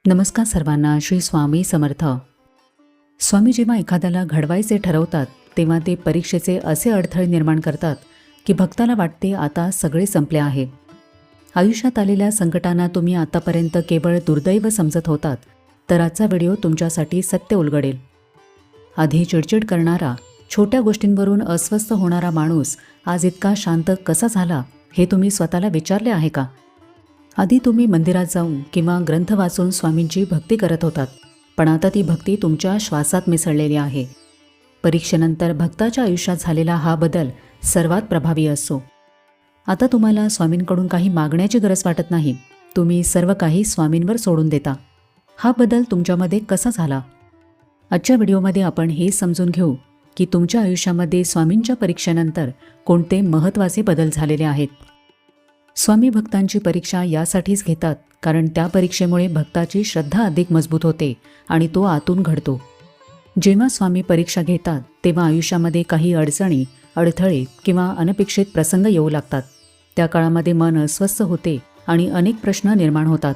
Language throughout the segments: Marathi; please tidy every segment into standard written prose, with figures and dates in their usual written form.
नमस्कार सर्वांना. श्री स्वामी समर्थ. स्वामी जेव्हा एखाद्याला घडवायचे ठरवतात तेव्हा ते परीक्षेचे असे अडथळे निर्माण करतात की भक्ताला वाटते आता सगळे संपले आहे. आयुष्यात आलेल्या संकटांना तुम्ही आतापर्यंत केवळ दुर्दैव समजत होतात, तर आजचा व्हिडिओ तुमच्यासाठी सत्य उलगडेल. आधी चिडचिड करणारा, छोट्या गोष्टींवरून अस्वस्थ होणारा माणूस आज इतका शांत कसा झाला हे तुम्ही स्वतःला विचारले आहे का? आधी तुम्ही मंदिरात जाऊन किंवा ग्रंथ वाचून स्वामींची भक्ती करत होतात, पण आता ती भक्ती तुमच्या श्वासात मिसळलेली आहे. परीक्षेनंतर भक्ताच्या आयुष्यात झालेला हा बदल सर्वात प्रभावी असतो. आता तुम्हाला स्वामींकडून काही मागण्याची गरज वाटत नाही. तुम्ही सर्व काही स्वामींवर सोडून देता. हा बदल तुमच्यामध्ये कसा झाला? आजच्या व्हिडिओमध्ये आपण हे समजून घेऊ की तुमच्या आयुष्यामध्ये स्वामींच्या परीक्षेनंतर कोणते महत्त्वाचे बदल झालेले आहेत. स्वामी भक्तांची परीक्षा यासाठीच घेतात कारण त्या परीक्षेमुळे भक्ताची श्रद्धा अधिक मजबूत होते आणि तो आतून घडतो. जेव्हा स्वामी परीक्षा घेतात तेव्हा आयुष्यामध्ये काही अडचणी, अडथळे किंवा अनपेक्षित प्रसंग येऊ लागतात. त्या काळामध्ये मन अस्वस्थ होते आणि अनेक प्रश्न निर्माण होतात.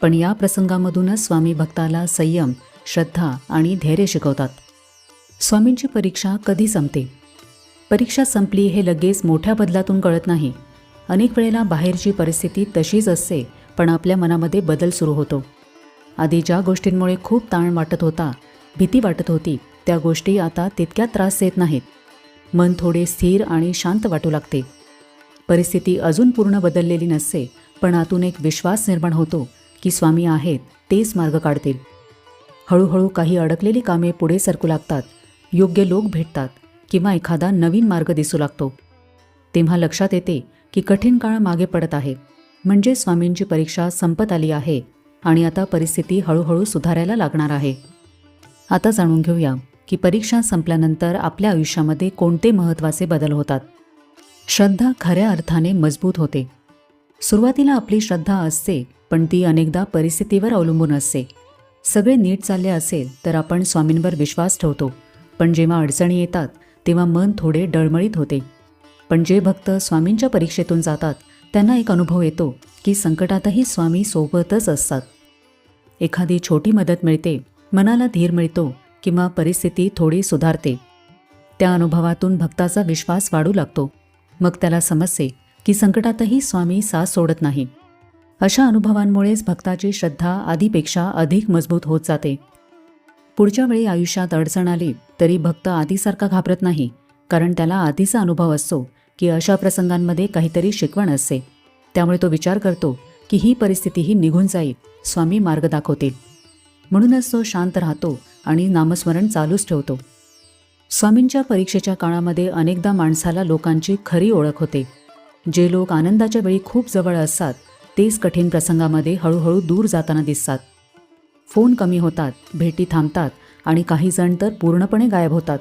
पण या प्रसंगामधूनच स्वामी भक्ताला संयम, श्रद्धा आणि धैर्य शिकवतात. स्वामींची परीक्षा कधी संपते? परीक्षा संपली हे लगेच मोठ्या बदलातून कळत नाही. अनेक वेळेला बाहेरची परिस्थिती तशीच असते, पण आपल्या मनामध्ये बदल सुरू होतो. आधी ज्या गोष्टींमुळे खूप ताण वाटत होता, भीती वाटत होती, त्या गोष्टी आता तितक्या त्रास देत नाहीत. मन थोडे स्थिर आणि शांत वाटू लागते. परिस्थिती अजून पूर्ण बदललेली नसते, पण आतून एक विश्वास निर्माण होतो की स्वामी आहेत, तेच मार्ग काढतील. हळूहळू काही अडकलेली कामे पुढे सरकू लागतात. योग्य लोक भेटतात किंवा एखादा नवीन मार्ग दिसू लागतो. तेव्हा लक्षात येते की कठीण काळ मागे पडत आहे, म्हणजे स्वामींची परीक्षा संपत आली आहे आणि आता परिस्थिती हळूहळू सुधारायला लागणार आहे. आता जाणून घेऊया की परीक्षा संपल्यानंतर आपल्या आयुष्यामध्ये कोणते महत्त्वाचे बदल होतात. श्रद्धा खऱ्या अर्थाने मजबूत होते. सुरुवातीला आपली श्रद्धा असते, पण ती अनेकदा परिस्थितीवर अवलंबून असते. सगळे नीट चालले असेल तर आपण स्वामींवर विश्वास ठेवतो, पण जेव्हा अडचणी येतात तेव्हा मन थोडे डळमळीत होते. पण जे भक्त स्वामींच्या परीक्षेतून जातात त्यांना एक अनुभव येतो की संकटातही स्वामी सोबतच असतात. एखादी छोटी मदत मिळते, मनाला धीर मिळतो किंवा परिस्थिती थोडी सुधारते. त्या अनुभवातून भक्ताचा विश्वास वाढू लागतो. मग त्याला समजते की संकटातही स्वामी साथ सोडत नाही. अशा अनुभवांमुळेच भक्ताची श्रद्धा आधीपेक्षा अधिक मजबूत होत जाते. पुढच्या वेळी आयुष्यात अडचण आली तरी भक्त आधीसारखा घाबरत नाही, कारण त्याला आधीचा अनुभव असतो की अशा प्रसंगांमध्ये काहीतरी शिकवण असते. त्यामुळे तो विचार करतो की ही परिस्थितीही निघून जाईल, स्वामी मार्ग दाखवतील. म्हणूनच तो शांत राहतो आणि नामस्मरण चालूच ठेवतो. स्वामींच्या परीक्षेच्या काळामध्ये अनेकदा माणसाला लोकांची खरी ओळख होते. जे लोक आनंदाच्या वेळी खूप जवळ असतात तेच कठीण प्रसंगामध्ये हळूहळू दूर जाताना दिसतात. फोन कमी होतात, भेटी थांबतात आणि काही जण तर पूर्णपणे गायब होतात.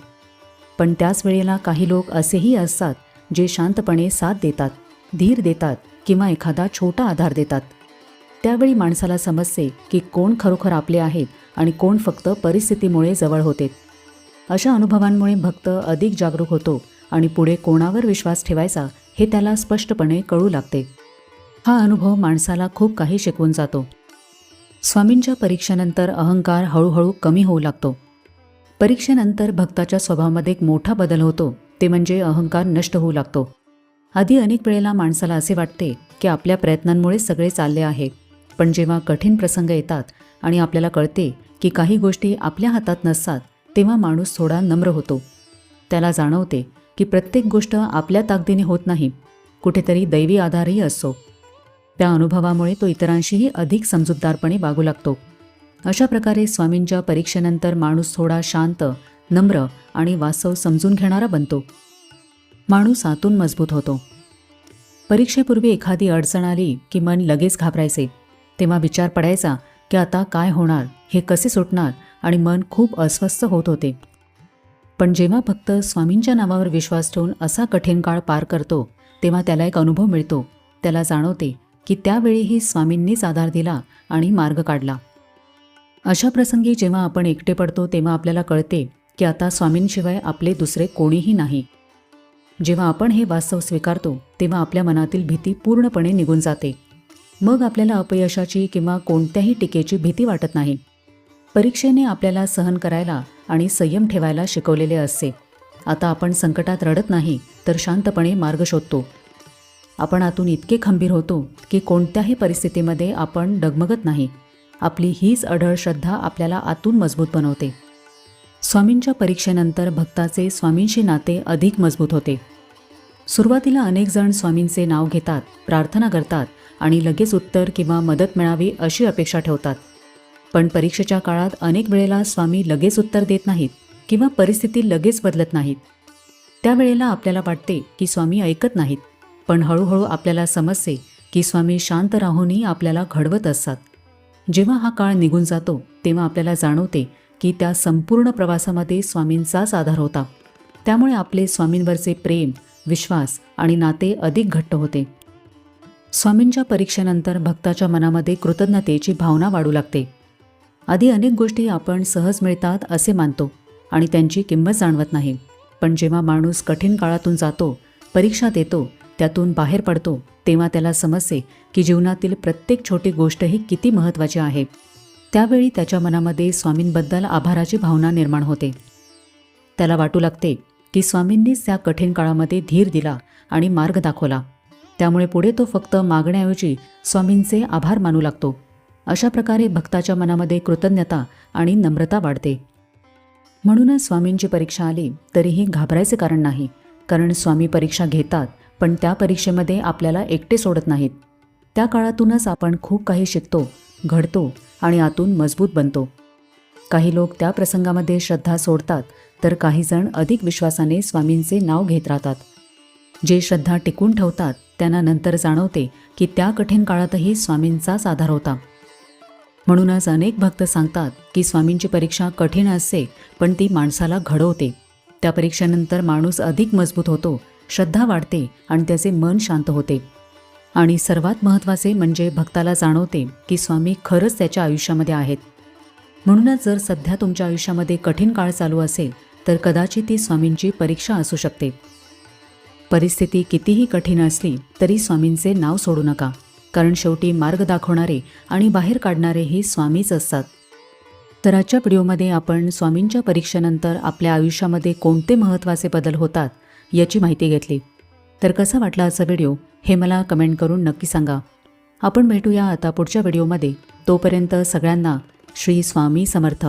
पण त्याच वेळेला काही लोक असेही असतात जे शांतपणे साथ देतात, धीर देतात किंवा एखादा छोटा आधार देतात. त्यावेळी माणसाला समजते की कोण खरोखर आपले आहेत आणि कोण फक्त परिस्थितीमुळे जवळ होते. अशा अनुभवांमुळे भक्त अधिक जागरूक होतो आणि पुढे कोणावर विश्वास ठेवायचा हे त्याला स्पष्टपणे कळू लागते. हा अनुभव माणसाला खूप काही शिकवून जातो. स्वामींच्या परीक्षेनंतर अहंकार हळूहळू कमी होऊ लागतो. परीक्षेनंतर भक्ताच्या स्वभावामध्ये एक मोठा बदल होतो, ते म्हणजे अहंकार नष्ट होऊ लागतो. आधी अनेक वेळेला माणसाला असे वाटते की आपल्या प्रयत्नांमुळे सगळे चालले आहे. पण जेव्हा कठीण प्रसंग येतात आणि आपल्याला कळते की काही गोष्टी आपल्या हातात नसतात, तेव्हा माणूस थोडा नम्र होतो. त्याला जाणवते की प्रत्येक गोष्ट आपल्या ताकदीने होत नाही, कुठेतरी दैवी आधारही असतो. त्या अनुभवामुळे तो इतरांशीही अधिक समजूतदारपणे वागू लागतो. अशा प्रकारे स्वामींच्या परीक्षेनंतर माणूस थोडा शांत, नम्र आणि वास्तव समजून घेणारा बनतो. माणूस आतून मजबूत होतो. परीक्षेपूर्वी एखादी अडचण आली की मन लगेच घाबरायचे. तेव्हा विचार पडायचा की आता काय होणार, हे कसे सुटणार, आणि मन खूप अस्वस्थ होत होते. पण जेव्हा भक्त स्वामींच्या नावावर विश्वास ठेवून असा कठीण काळ पार करतो तेव्हा त्याला एक अनुभव मिळतो. त्याला जाणवते की त्यावेळीही स्वामींनीच आधार दिला आणि मार्ग काढला. अशा प्रसंगी जेव्हा आपण एकटे पडतो तेव्हा आपल्याला कळते की आता स्वामींशिवाय आपले दुसरे कोणीही नाही. जेव्हा आपण हे वास्तव स्वीकारतो तेव्हा आपल्या मनातील भीती पूर्णपणे निघून जाते. मग आपल्याला अपयशाची किंवा कोणत्याही टीकेची भीती वाटत नाही. परीक्षेने आपल्याला सहन करायला आणि संयम ठेवायला शिकवलेले असते. आता आपण संकटात रडत नाही, तर शांतपणे मार्ग शोधतो. आपण आतून इतके खंबीर होतो की कोणत्याही परिस्थितीमध्ये आपण डगमगत नाही. आपली हीच अढळ श्रद्धा आपल्याला आतून मजबूत बनवते. स्वामींच्या परीक्षेनंतर भक्ताचे स्वामींशी नाते अधिक मजबूत होते. सुरुवातीला अनेक जण स्वामींचे नाव घेतात, प्रार्थना करतात आणि लगेच उत्तर किंवा मदत मिळावी अशी अपेक्षा ठेवतात. पण परीक्षेच्या काळात अनेक वेळेला स्वामी लगेच उत्तर देत नाहीत किंवा परिस्थिती लगेच बदलत नाहीत. त्यावेळेला आपल्याला वाटते की स्वामी ऐकत नाहीत, पण हळूहळू आपल्याला समजते की स्वामी शांत राहूनही आपल्याला घडवत असतात. जेव्हा हा काळ निघून जातो तेव्हा आपल्याला जाणवते की त्या संपूर्ण प्रवासामध्ये स्वामींचाच आधार होता. त्यामुळे आपले स्वामींवरचे प्रेम, विश्वास आणि नाते अधिक घट्ट होते. स्वामींच्या परीक्षेनंतर भक्ताच्या मनामध्ये कृतज्ञतेची भावना वाढू लागते. आधी अनेक गोष्टी आपण सहज मिळतात असे मानतो आणि त्यांची किंमत जाणवत नाही. पण जेव्हा माणूस कठीण काळातून जातो, परीक्षा देतो, त्यातून बाहेर पडतो, तेव्हा त्याला समजते की जीवनातील प्रत्येक छोटी गोष्टही किती महत्त्वाची आहे. त्यावेळी त्याच्या मनामध्ये स्वामींबद्दल आभाराची भावना निर्माण होते. त्याला वाटू लागते की स्वामींनीच त्या कठीण काळामध्ये धीर दिला आणि मार्ग दाखवला. त्यामुळे पुढे तो फक्त मागण्याऐवजी स्वामींचे आभार मानू लागतो. अशा प्रकारे भक्ताच्या मनामध्ये कृतज्ञता आणि नम्रता वाढते. म्हणूनच स्वामींची परीक्षा आली तरीही घाबरायचे कारण नाही. कारण स्वामी परीक्षा घेतात, पण त्या परीक्षेमध्ये आपल्याला एकटे सोडत नाहीत. त्या काळातूनच आपण खूप काही शिकतो, घडतो आणि आतून मजबूत बनतो. काही लोक त्या प्रसंगामध्ये श्रद्धा सोडतात, तर काही जण अधिक विश्वासाने स्वामींचे नाव घेत राहतात. जे श्रद्धा टिकून ठेवतात त्यांना नंतर जाणवते की त्या कठीण काळातही स्वामींचाच आधार होता. म्हणूनच अनेक भक्त सांगतात की स्वामींची परीक्षा कठीण असते, पण ती माणसाला घडवते. त्या परीक्षेनंतर माणूस अधिक मजबूत होतो, श्रद्धा वाढते आणि त्याचे मन शांत होते. आणि सर्वात महत्त्वाचे म्हणजे भक्ताला जाणवते की स्वामी खरंच त्याच्या आयुष्यामध्ये आहेत. म्हणूनच जर सध्या तुमच्या आयुष्यामध्ये कठीण काळ चालू असेल तर कदाचित ती स्वामींची परीक्षा असू शकते. परिस्थिती कितीही कठीण असली तरी स्वामींचे नाव सोडू नका, कारण शेवटी मार्ग दाखवणारे आणि बाहेर काढणारे हे स्वामीच असतात. तर आजच्या व्हिडिओमध्ये आपण स्वामींच्या परीक्षेनंतर आपल्या आयुष्यामध्ये कोणते महत्त्वाचे बदल होतात याची माहिती घेतली. तर कसा वाटला आजचा व्हिडिओ हे मला कमेंट करून नक्की सांगा. आपण भेटूया आता पुढच्या व्हिडिओमध्ये. तोपर्यंत सगळ्यांना श्री स्वामी समर्थ.